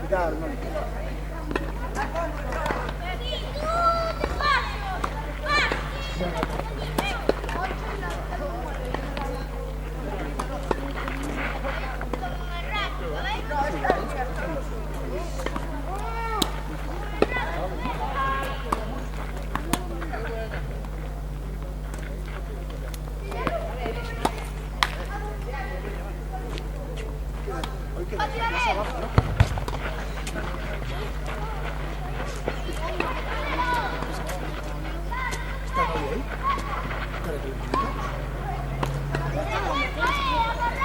Cuidado, no.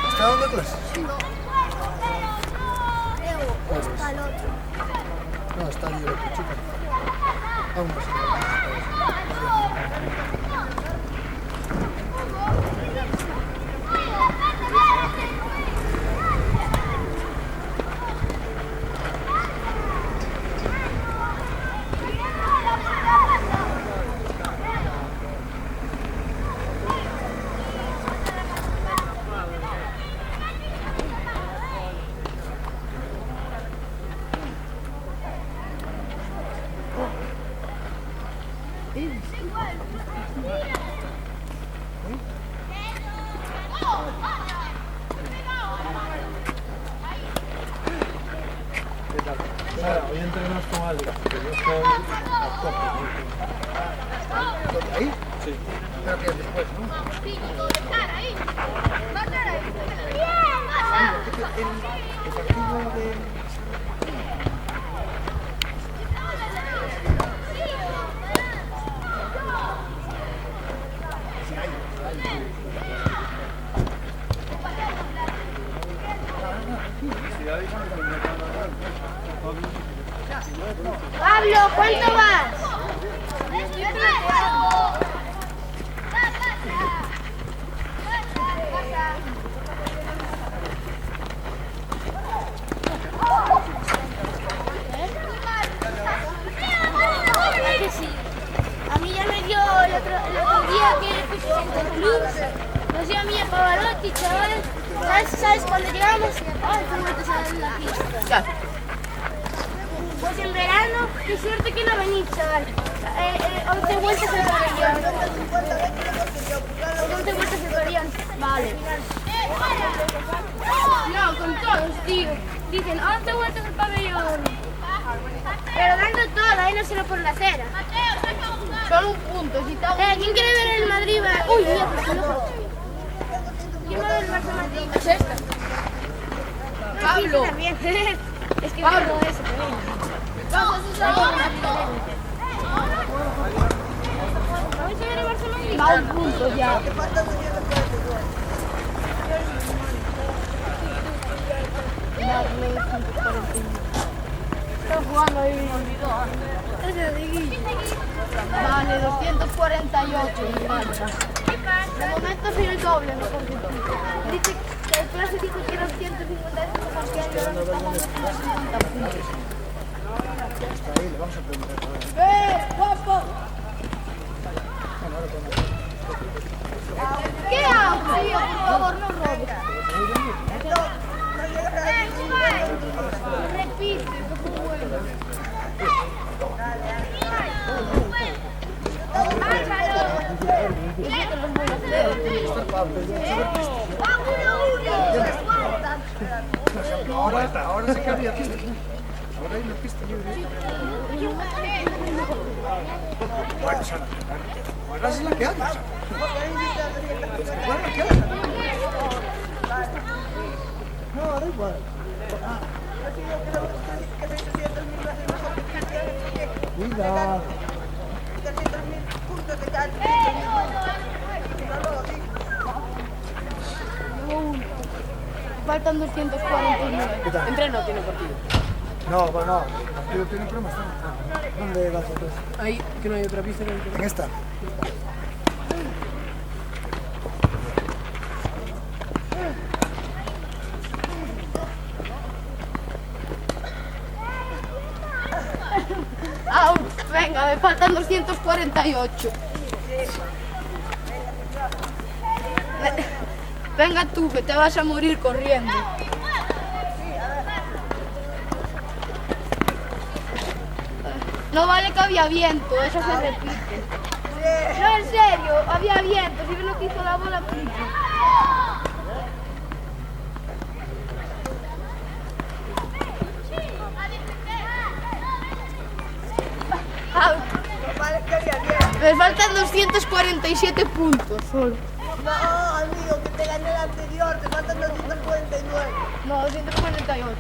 ¿Está dando clases? Está el otro. No, está ahí el otro chico. Aún no sé. Hoy entrenamos con Alba, que yo soy actor. ¿Ahí? Sí. Creo que es después, ¿no? El partido de... Pablo, ¿cuánto vas? Sí. A mí ya me dio el otro día que fui en el club, nos dio a mí a Pavarotti, chaval. ¿Sabes cuando llegamos? Ay, qué vueltas a dar en la pista. Pues en verano, qué suerte que no venís, chaval. 11 vueltas el pabellón. 11 vueltas el pabellón. Vale. No, con todos, tío. Dicen 11 vueltas el pabellón. Pero dando todo, no solo por la acera. Solo un punto. Si ¿Quién quiere ver el Madrid? Uy, mira, pues no. ¿Quién va a ver el Barça Madrid? es esta. Pablo. También. Es que Pablo. Pablo eso también. Vamos ¿Vamos a ver el Barça Madrid? a un punto ya. Está jugando ahí. Vale, 248 me falta. De momento soy el doble, no por cierto. Dice que el clase dice que era 150 porque ahora estamos en 50 puntos. Está ahí, le vamos a preguntar ahora. ¡Guapo! ¿Qué hago? Tío, por favor, no robes. Repite, por favor. Ahora sí que había pista. Ahora hay una pista libre. Bueno, Sara, ahora es la que anda. Bueno, ¿qué haces? No, da igual. Cuidado. Faltan 249. ¿Qué tal? Entreno tiene partido. No, bueno, no. Partido tiene problemas. ¿Dónde vas entonces? Ahí, que no hay otra pista. En esta. Ah, venga, me faltan 248. Venga tú, que te vas a morir corriendo. No vale que había viento, eso se repite. No, en serio, había viento, si ves lo que hizo la bola, flipa. Vale, que había bien. Me faltan 247 puntos solo. No, amigo, que te gané el anterior, te faltan 249. No, 248.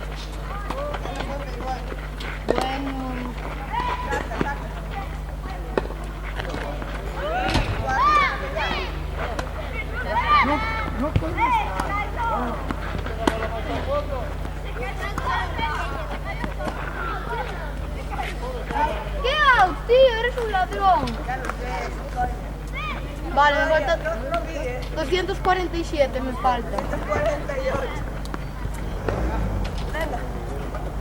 Bueno. No podemos. ¿Qué hago, tío? Eres un ladrón. Vale, me falta 247, me falta. 48. Venga,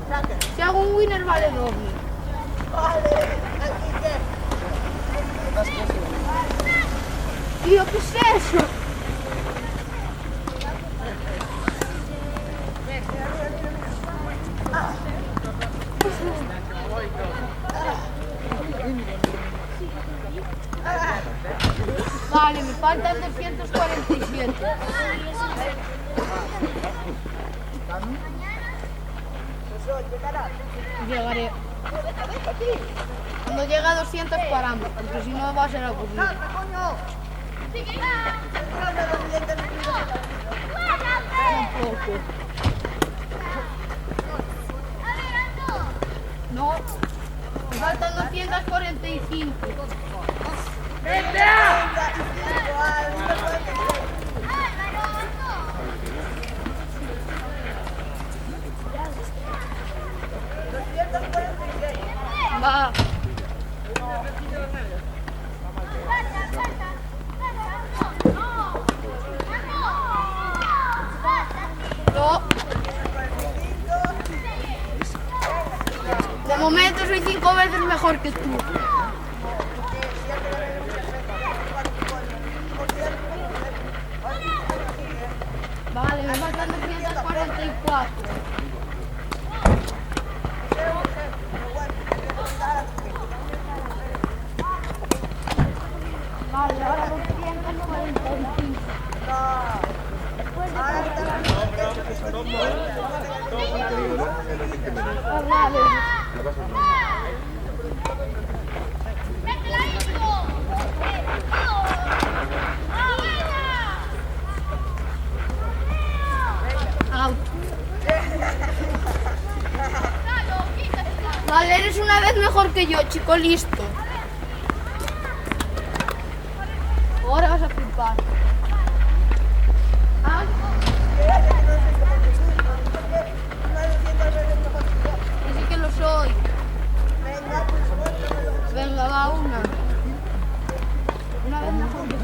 saca. Si hago un winner vale doble. Vale, aquí que. Tío, ¿qué es eso? Vale, me faltan 247. Llegaré. Cuando llegue a 200 paramos, porque si no va a ser aburrido. ¡Saca, coño! Tampoco. No. Me faltan 245. Va. No. De momento soy 5 veces mejor que tú. Vale, me faltan 244. Vale, ahora 245. Vale. Out. Vale, eres una vez mejor que yo, chico, listo. Ahora vas a flipar. Ah, que sí que lo soy. Venga, va una. Una vez mejor que tú.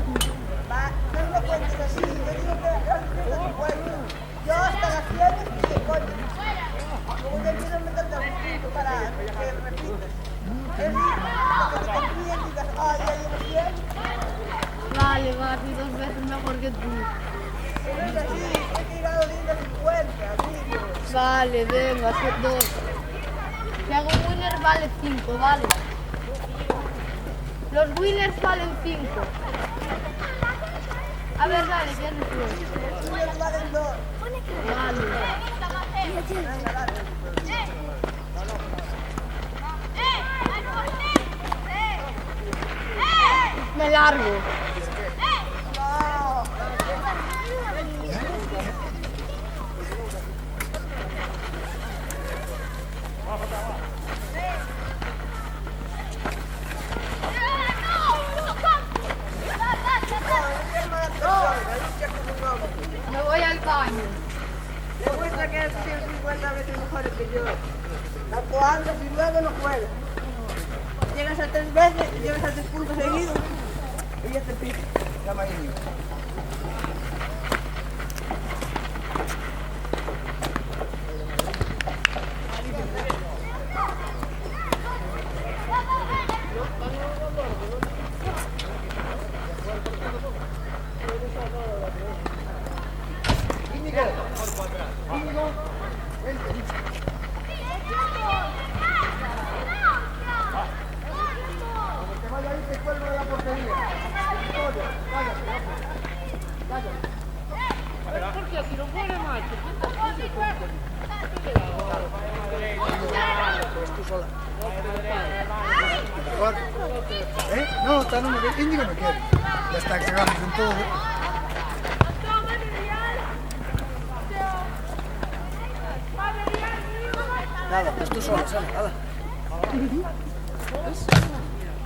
No me cuentes así, yo digo que yo hasta las 7 y que coño. Como yo quiero meterte un punto para que repitas. Es decir, que te confíes y digas, ah, ya llevo 100. Vale, va, soy 2 veces mejor que tú. Pero es así, he tirado 250, amigo. Vale, venga, son 2. Si hago un winner vale 5, vale. Los winners valen 5. A ver, dale, ¿qué haces tú? Los tuyos valen 2. Vale. Venga, dale. Me largo. No. Me voy al baño. Demuestra que eres 150 veces mejor que yo. Tanto andas y luego no juegas. Llegas a 3 veces, llegas a 3 puntos seguidos y ya te pica. queda. Íñigo, vente. Cuando te vaya ahí te cuelgo de la portería. Cállate. ¿Por qué aquí no pone macho? Tú sola. Mejor. No, está no me quiere. Íñigo me quiere. Ya está, cagamos en todo. Nada, pues tú sola, sale, nada.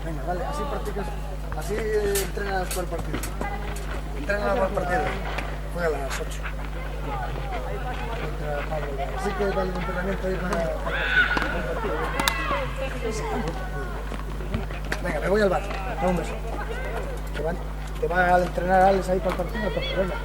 Venga, vale, así practicas, así entrenas para el partido. Entrenas para el partido. Juega a las 8. Contra Pablo. Así que dale un entrenamiento ahí para el partido. Venga, me voy al bar. Da un beso. Te va a entrenar Alex ahí para el partido. Venga.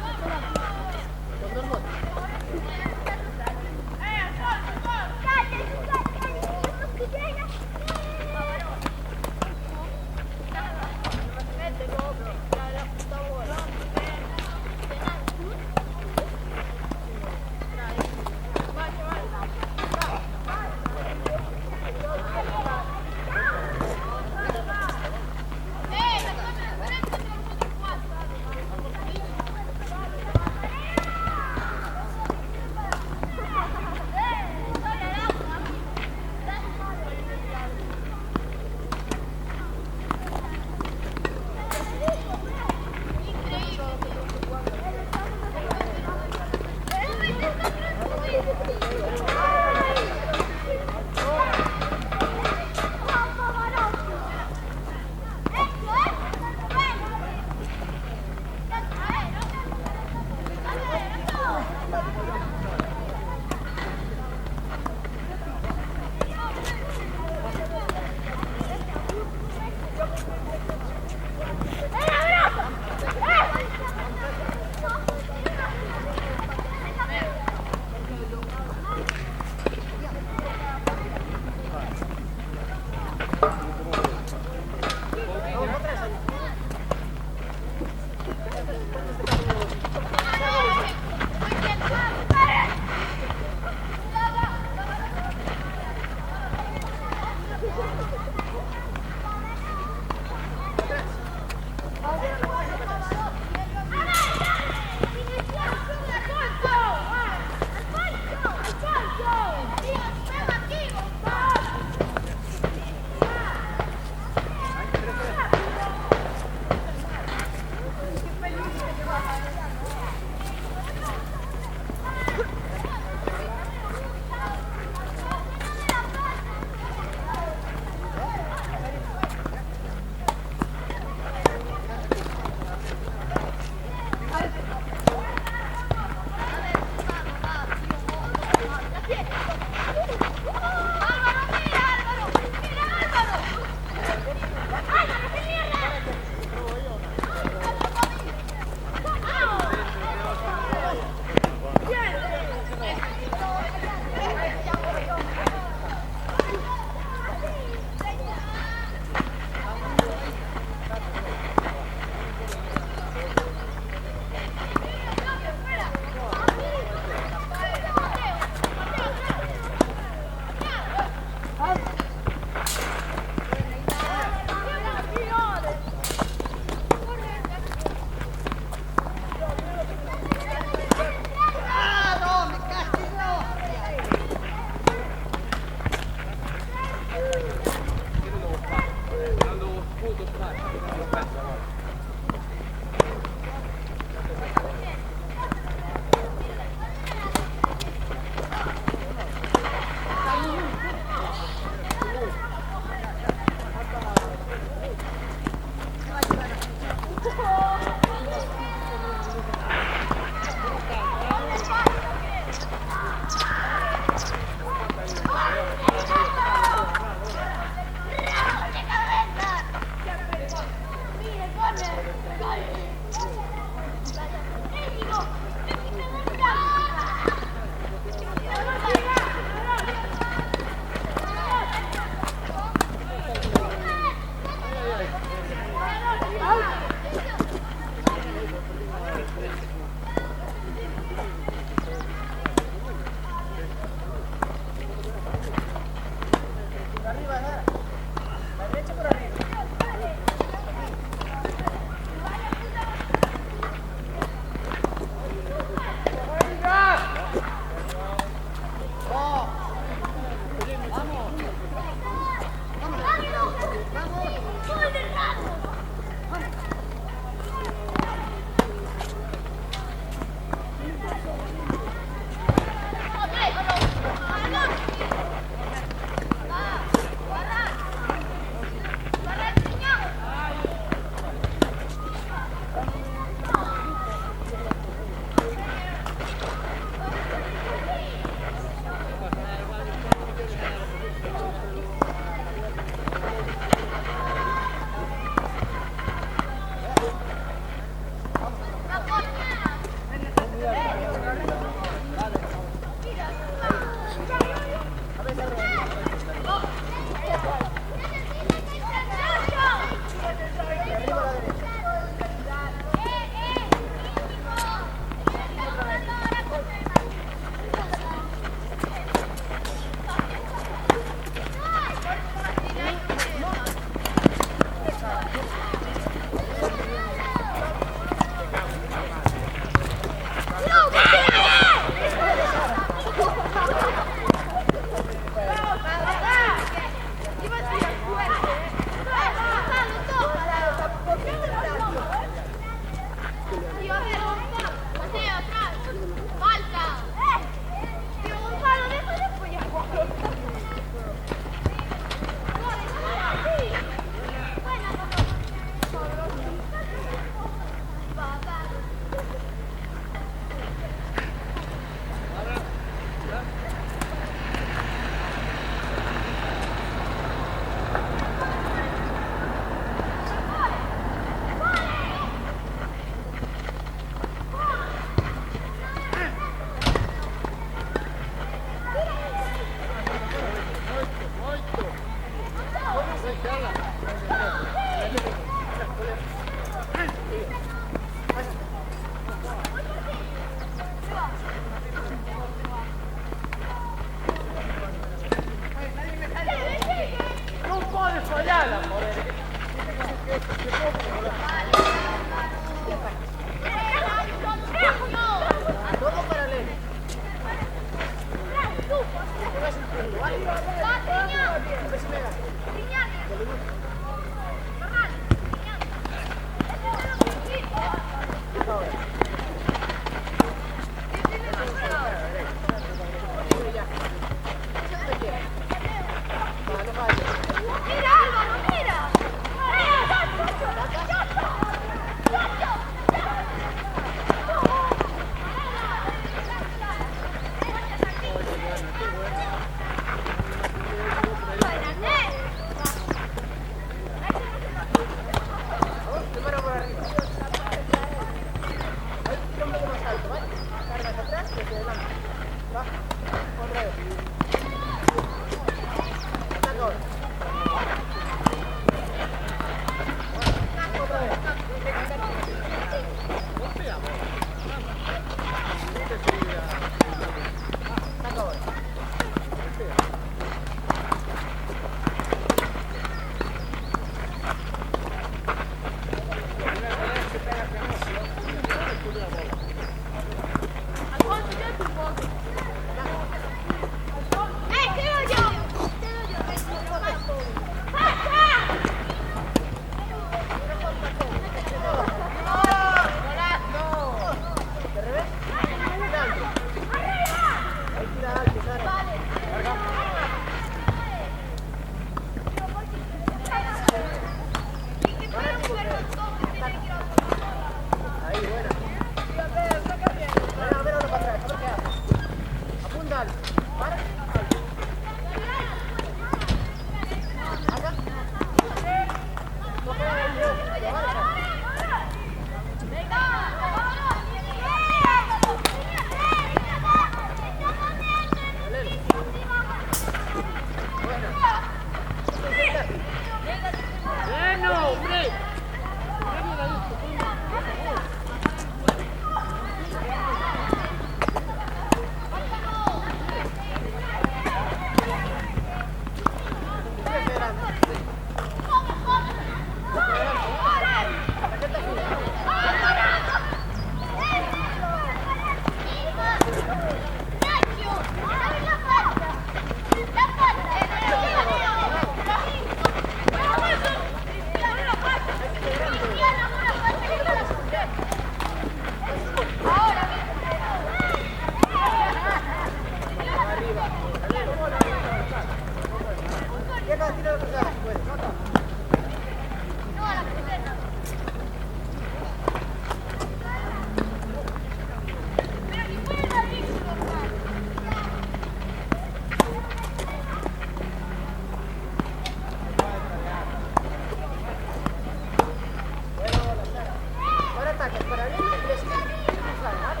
una que es paralela y es cruzar, ¿vale?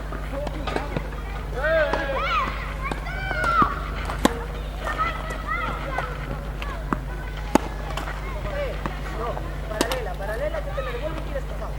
No, paralela que te me devuelve y tires pasado.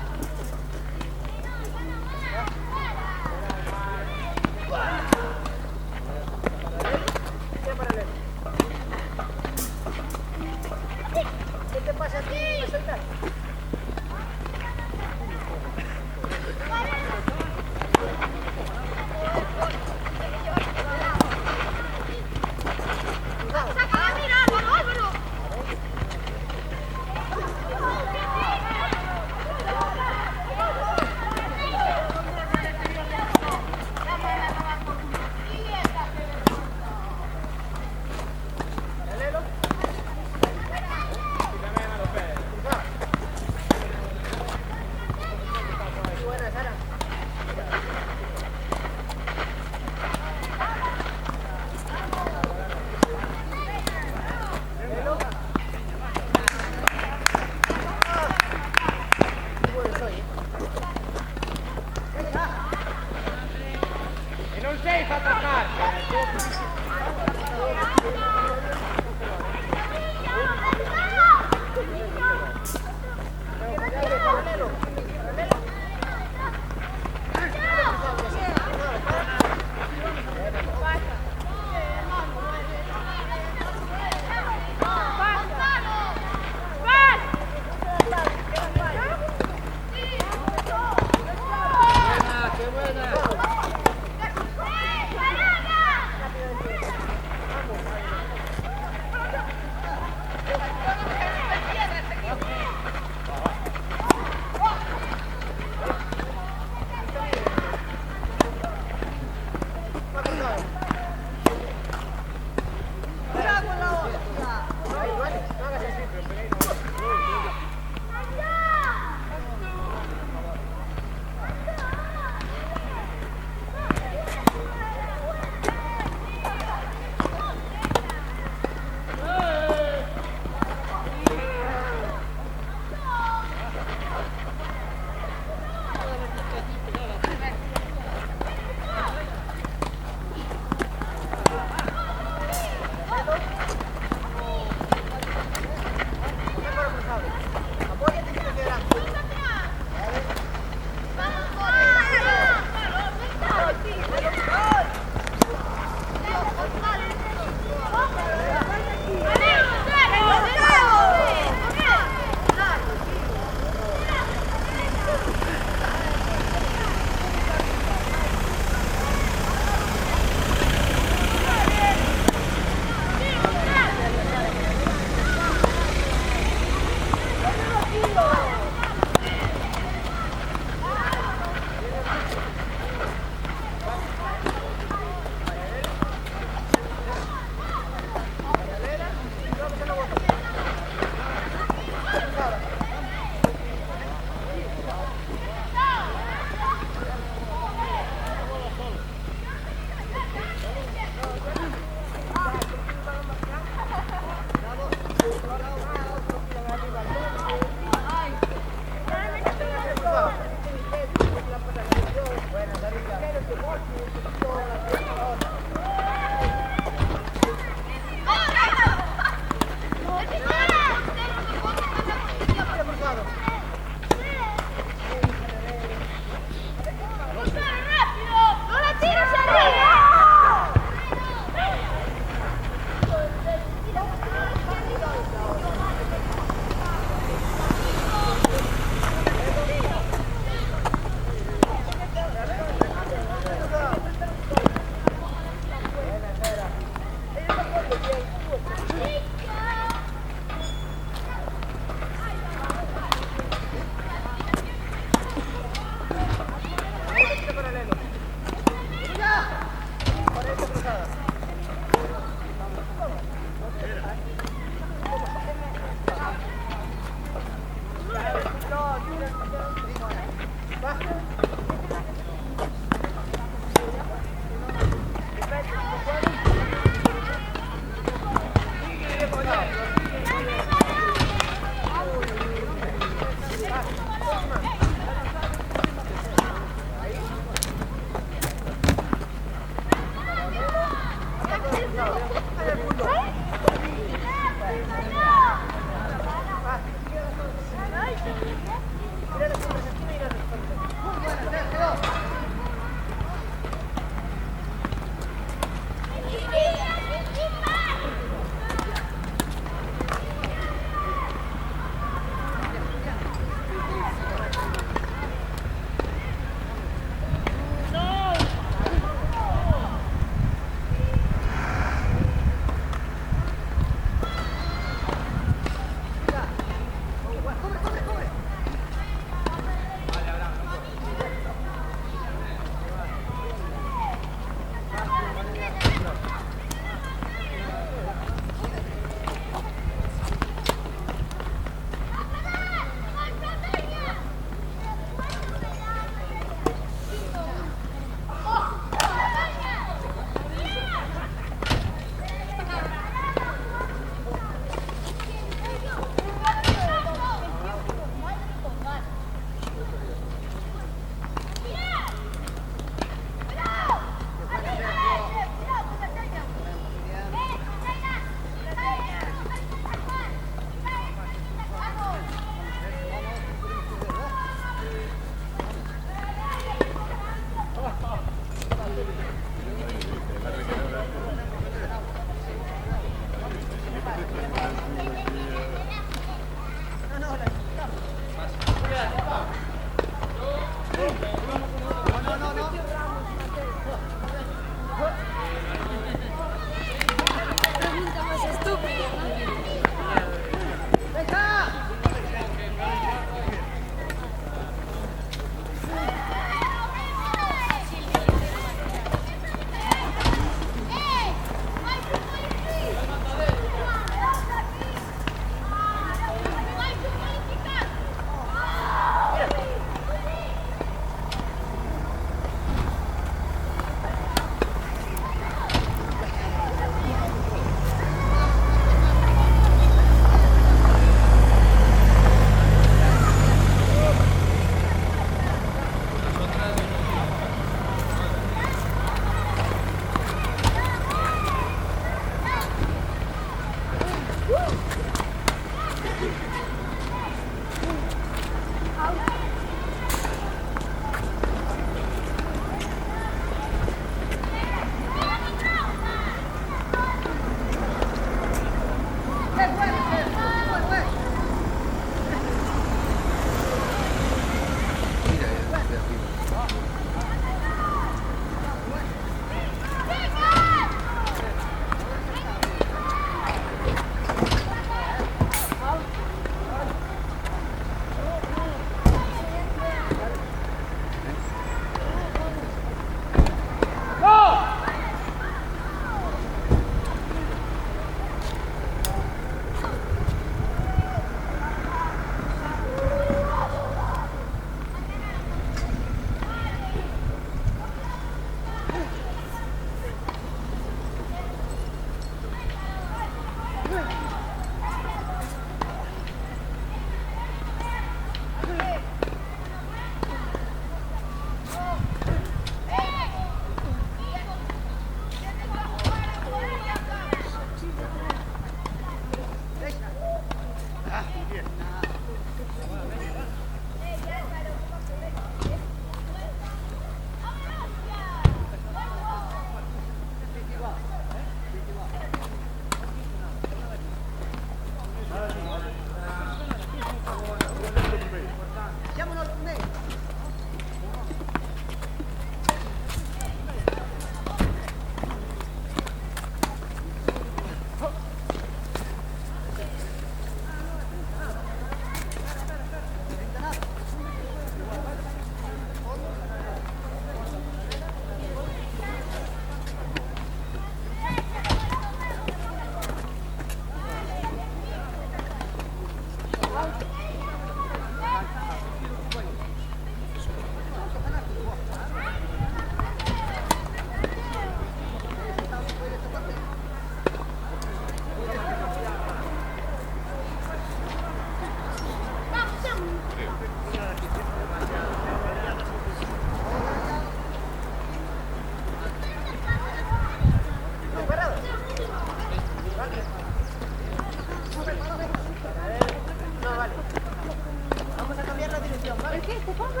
Pablo,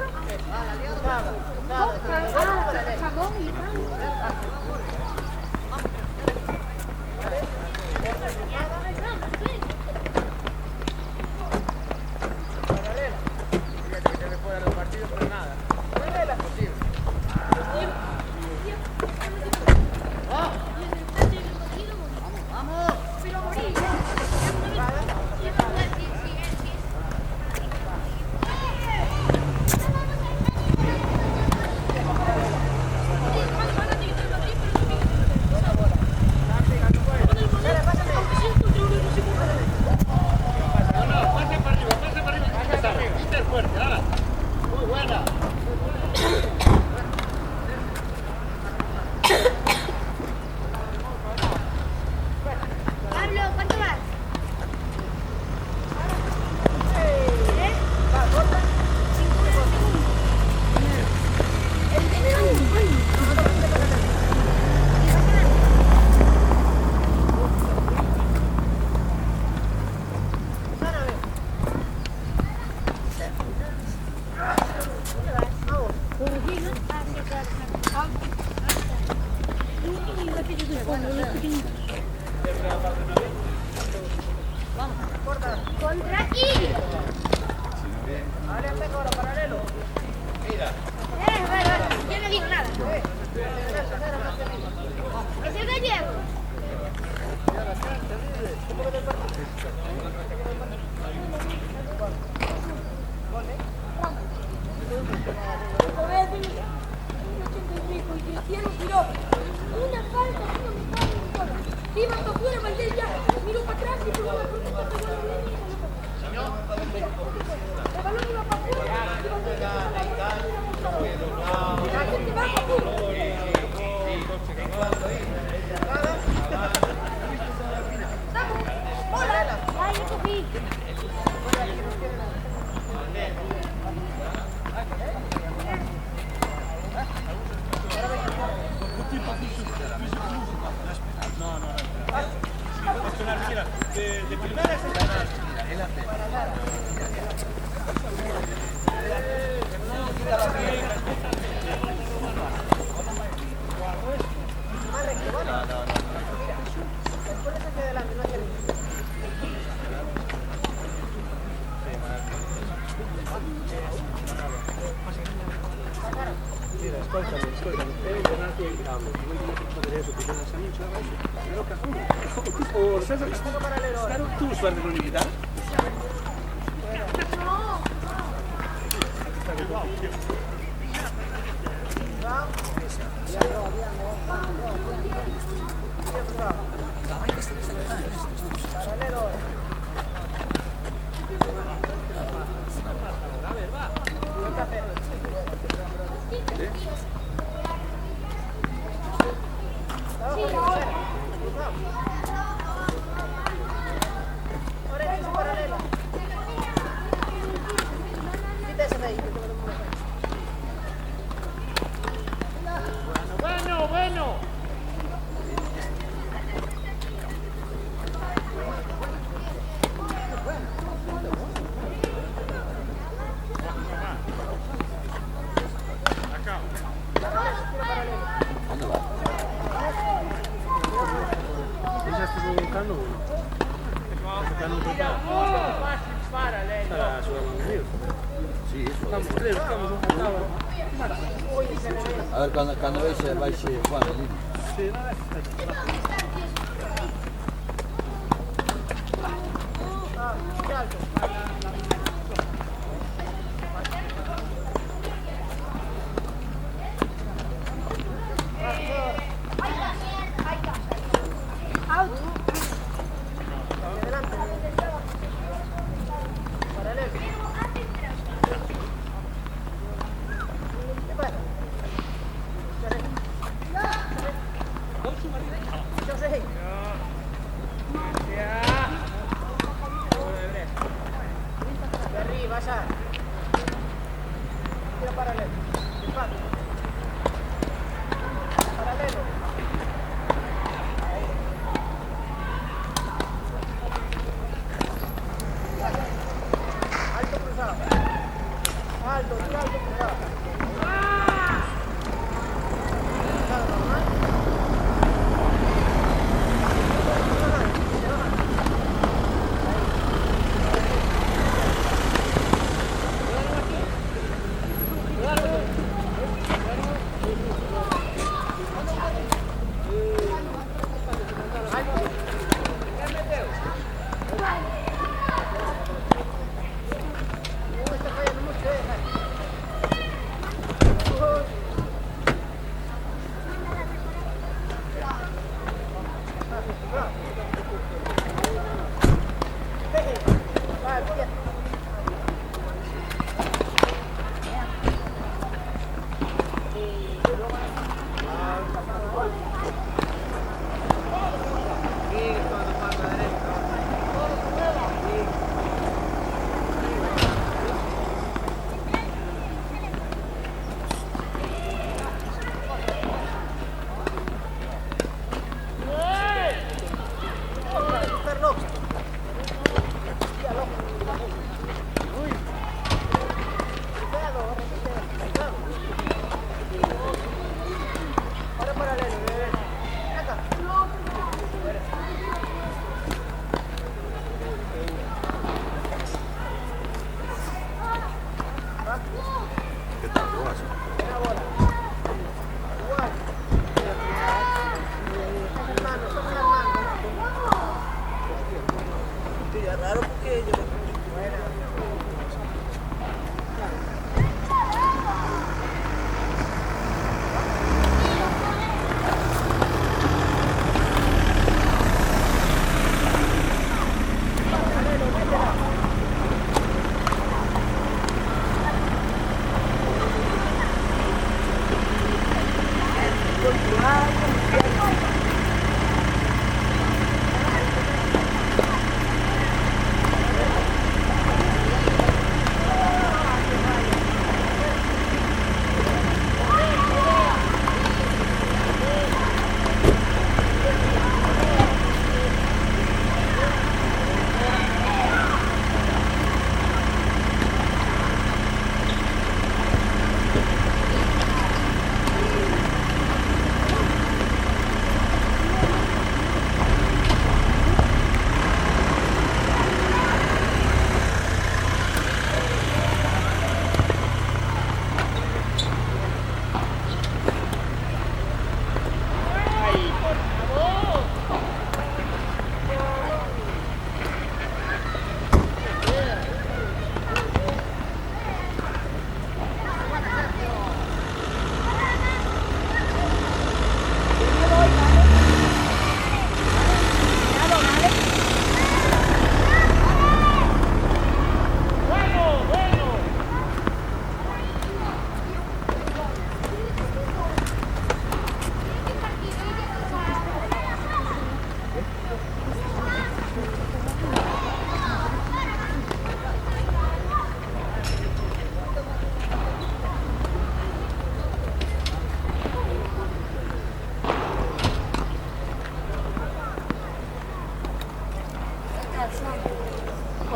¿cuánto más? Contra aquí. Vale, yo no digo nada. Es el gallego. Una falta, iba para afuera, Valdés ya miró para atrás y tuvo la protesta que el balón iba para afuera, ¡ay, yo cogí! De primera es ascoltami, per tornarti ai grammi, non dimentichi adesso che non sai niente, però caso, o senza tu suoni l'unità? A ver, cuando vais Juan, Sí, Alto,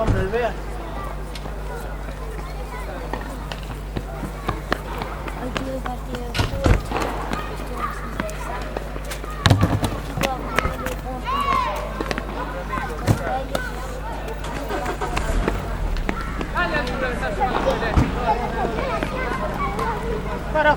Hombre, vea. Hoy tuve partido de fútbol, estuvo más interesante. Para.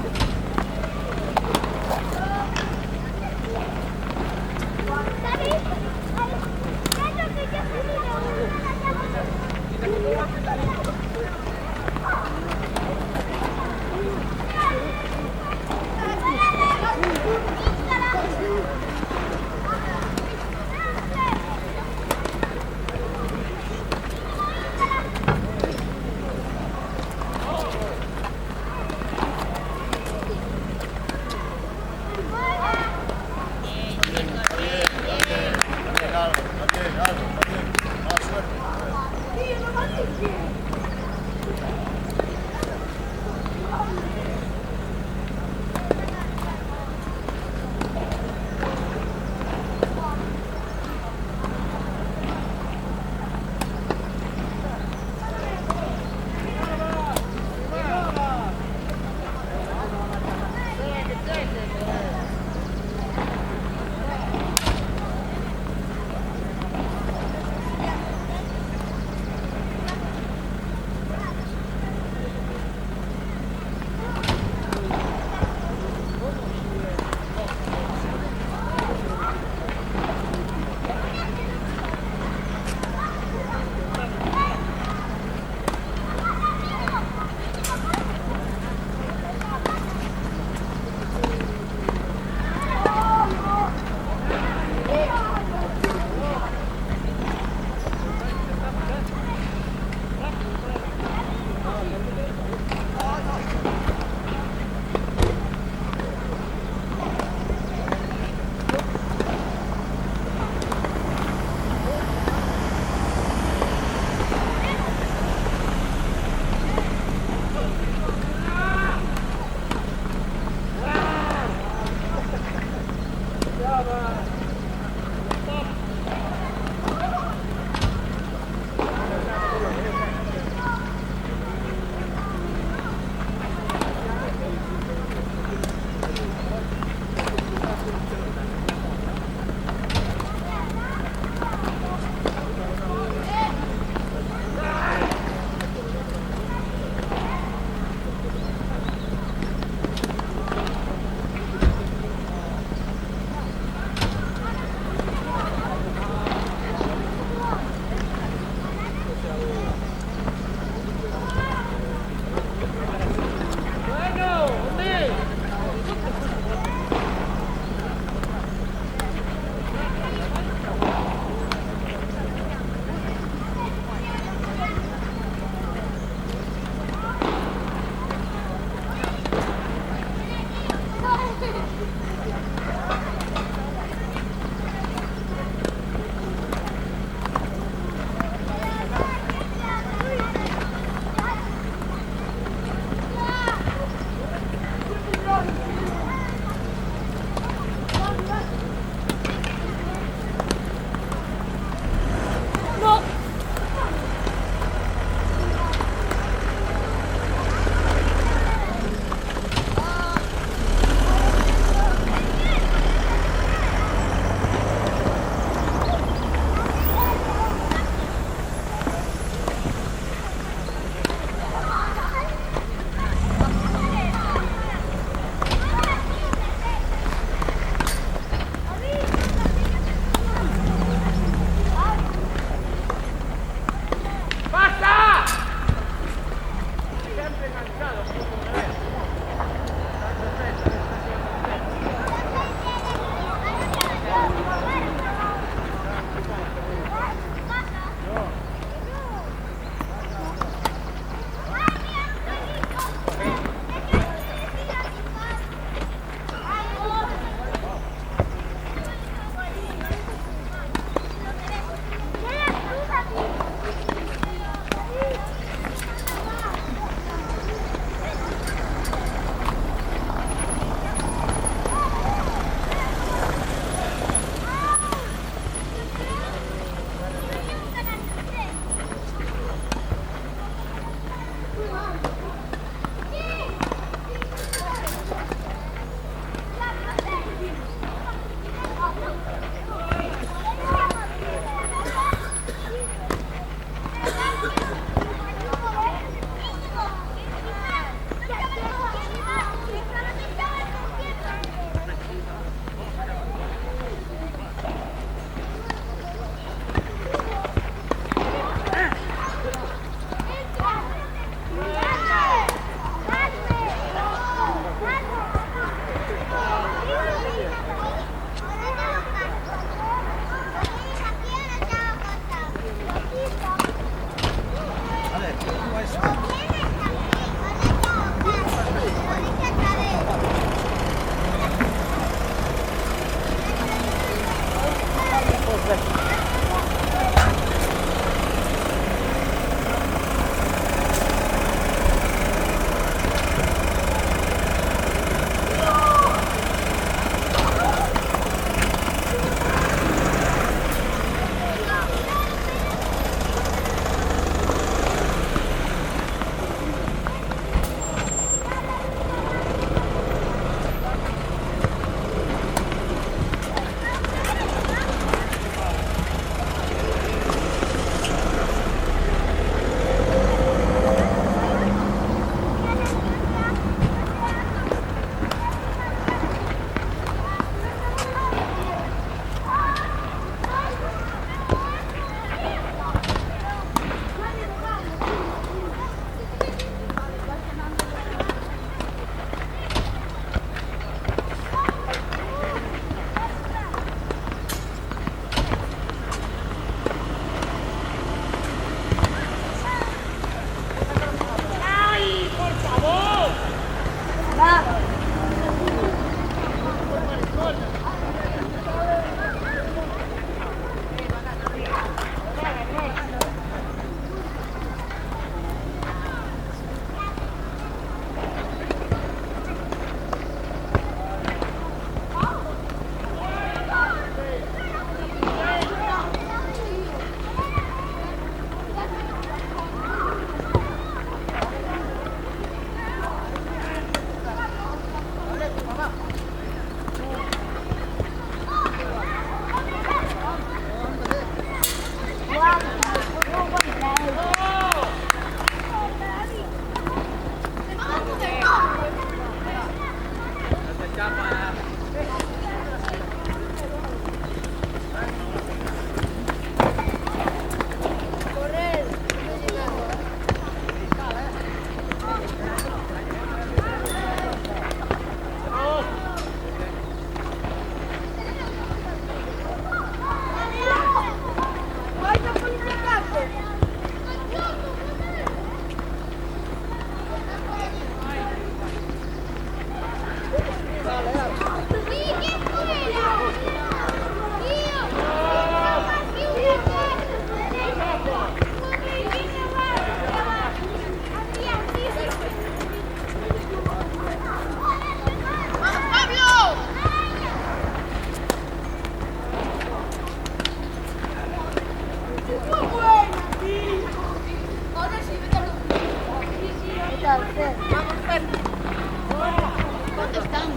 ¿Dónde están?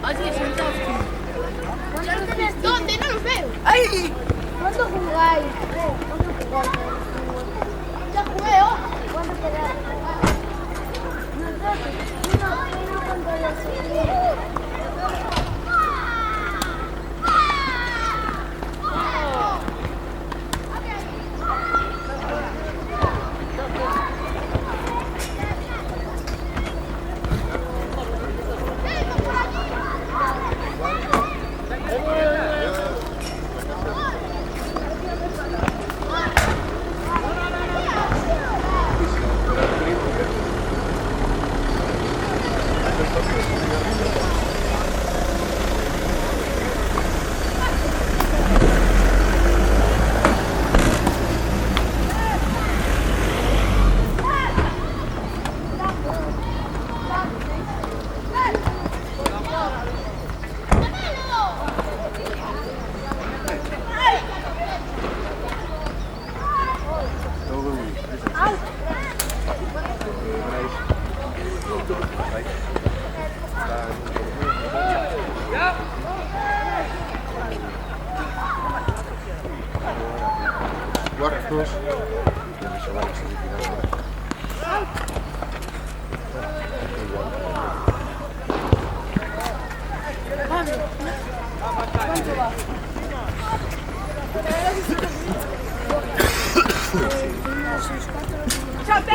Allí sentados. ¿Dónde? No los veo. ¡Ay! ¿Cuándo jugáis? ¿Cuándo jugáis? Ya jugué, ¿oh? ¿Cuándo quedáis? Nosotros, no cuando lo Cuartos. Ya se van a seguir tirando.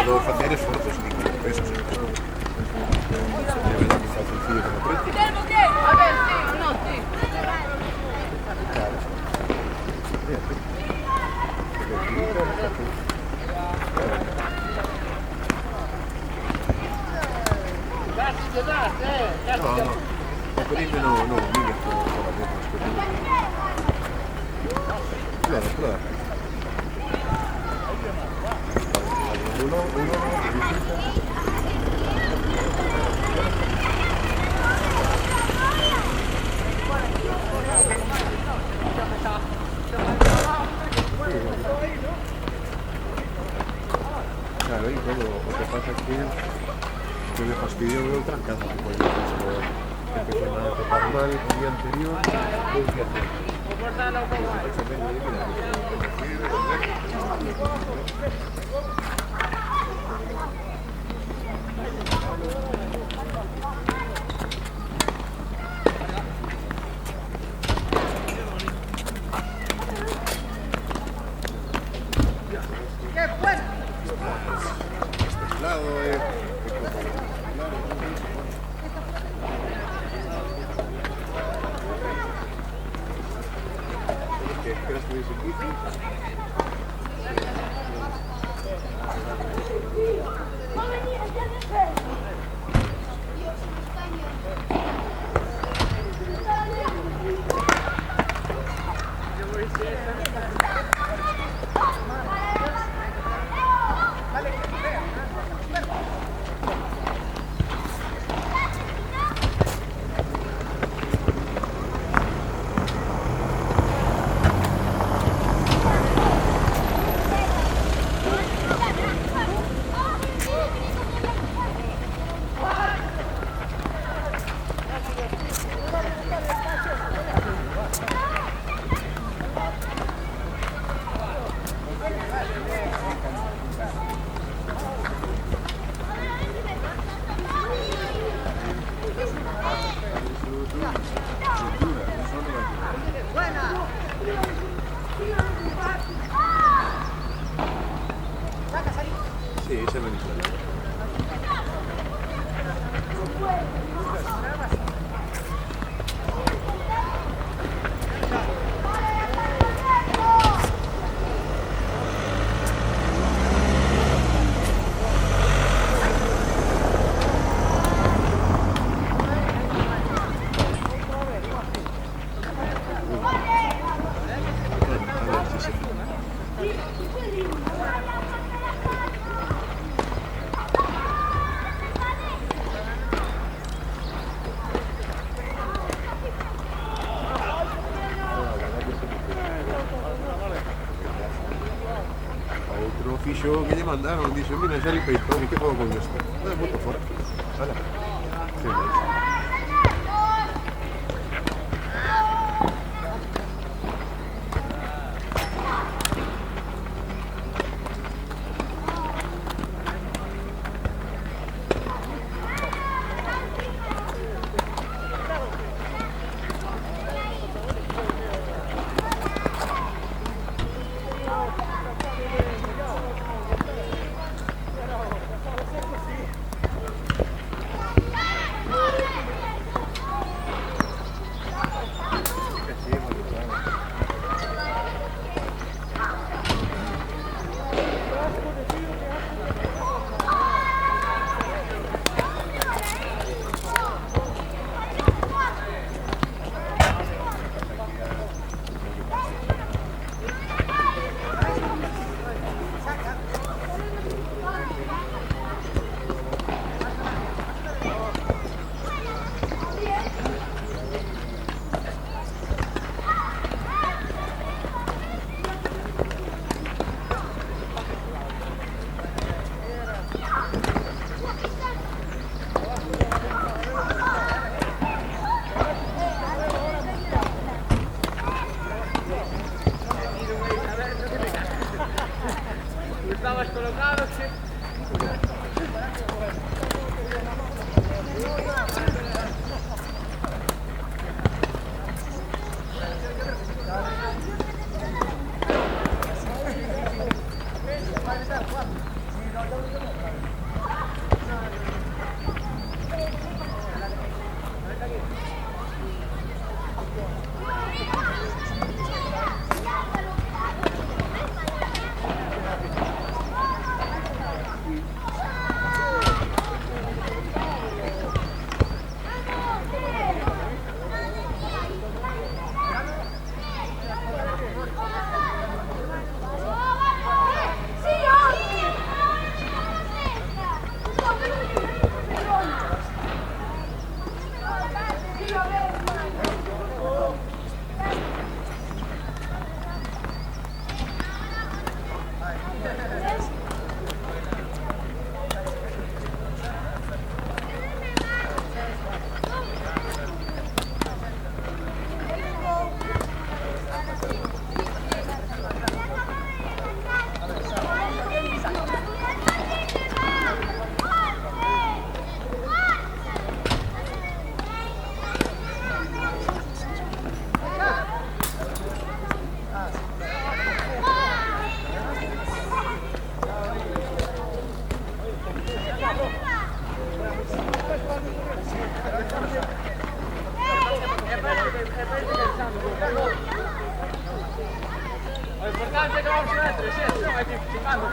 Puedo hacer esfuerzos y pesos en todo. De verdad que está sencillo como precio. A ver, sí, no, sí. Claro. Fíjate. No, no. Preferible no obligues por las letras. Claro, claro. Uno visita. Claro, y todo lo que pasa es que me fastidió de otra casa, porque empezó a tocar mal el día anterior, pues ya dixo que lle mandaron, dixo, mira, xa li peito, e que fago con isto? Boto fora. Vale. Sí, Estabas colocado, sí. Lo importante è che vamos a mettere, sì, se no vai filmando.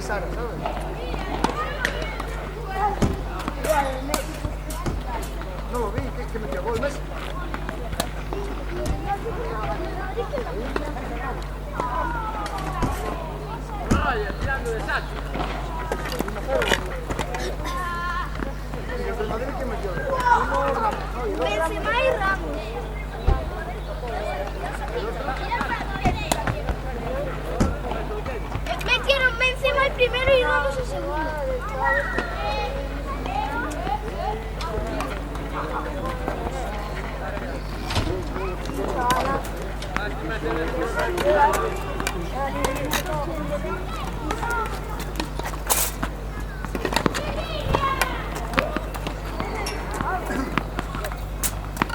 Sara, ¿sabes? No lo vi, que metió gol Messi. Vaya, tirando de saco. El Madrid que metió. Benzema y Ramos. Metieron Benzema el primero y Ramos el segundo.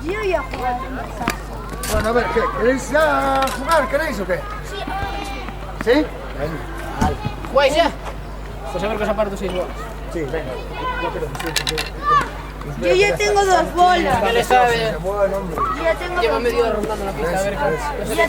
Yo voy a jugar con el Sasha. Bueno, a ver, ¿qué? ¿Queréis ya jugar? ¿Queréis o qué? ¿Sí? Venga. Vale. Pues ya. Pues a ver qué os aparto 6 bolas. Sí, venga. Yo ya tengo 2 bolas. ¿Qué le sabe? Bueno, hombre. Yo ya tengo Lleva 2 media hora bolas. rondando la pista a ver qué.